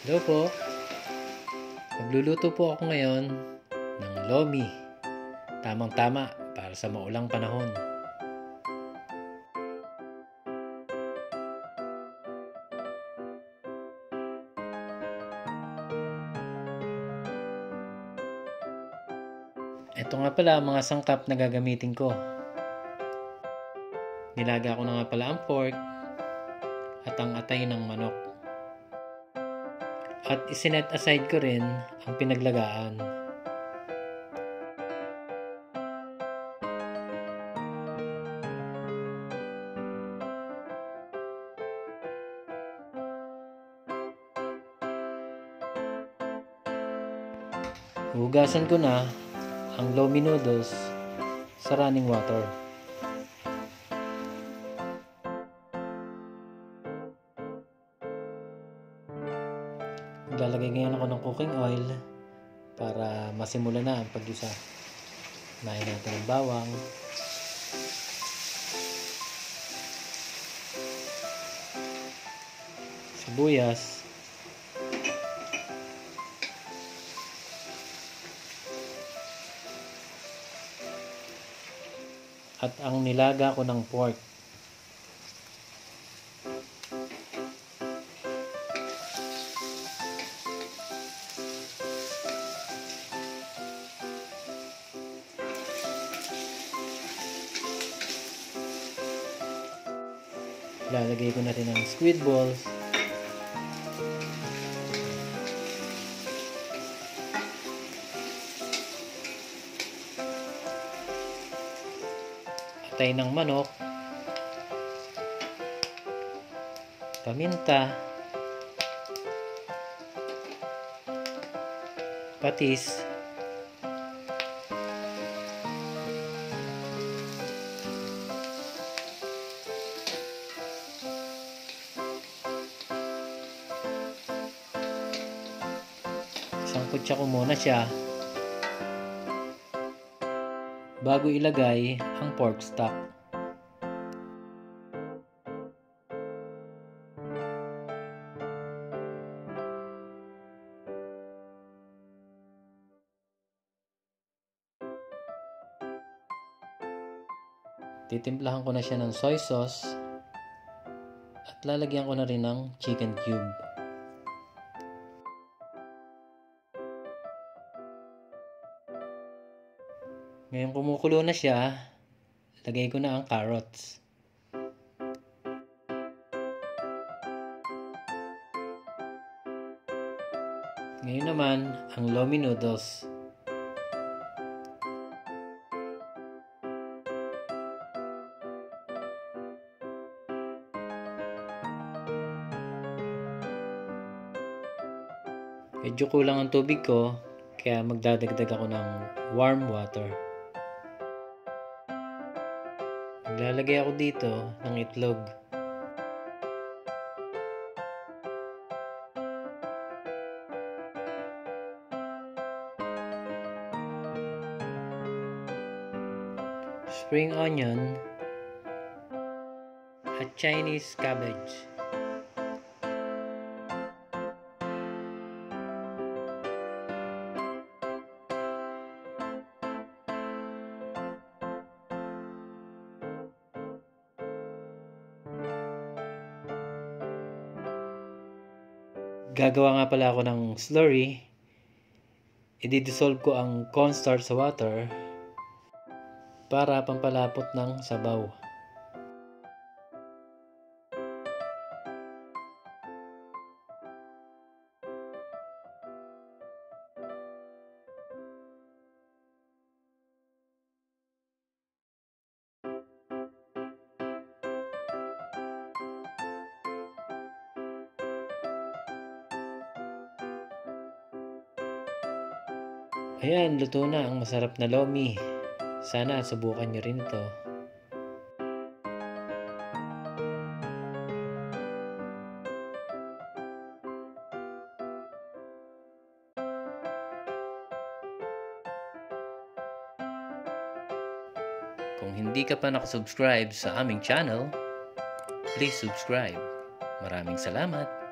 Hello po. Magluluto po ako ngayon ng lomi. Tamang-tama para sa maulang panahon. Ito nga pala ang mga sangkap na gagamitin ko. Nilaga ko na nga pala ang pork at ang atay ng manok. At isinet aside ko rin ang pinaglagaan. Hugasan ko na ang lomi noodles sa running water. Maglalagay ngayon ako ng cooking oil para masimula na ang paggisa. Kunain natin ang bawang, sibuyas, at ang nilaga ko ng pork. Lalagay ko na rin ang squid balls. Atay ng manok. Paminta. Patis. Sangkutsa ko muna siya bago ilagay ang pork stock. Titimplahan ko na siya ng soy sauce at lalagyan ko na rin ng chicken cube. Ngayon kumukulo na siya, lagay ko na ang carrots. Ngayon naman, ang lomi noodles. Medyo kulang ang tubig ko, kaya magdadagdag ako ng warm water. Maglalagay ako dito ng itlog. Spring onion at Chinese cabbage. Gagawa nga pala ako ng slurry. I-dissolve ko ang cornstarch sa water para pampalapot ng sabaw. Ayan, luto na ang masarap na lomi. Sana subukan nyo rin ito. Kung hindi ka pa nakasubscribe sa aming channel, please subscribe. Maraming salamat!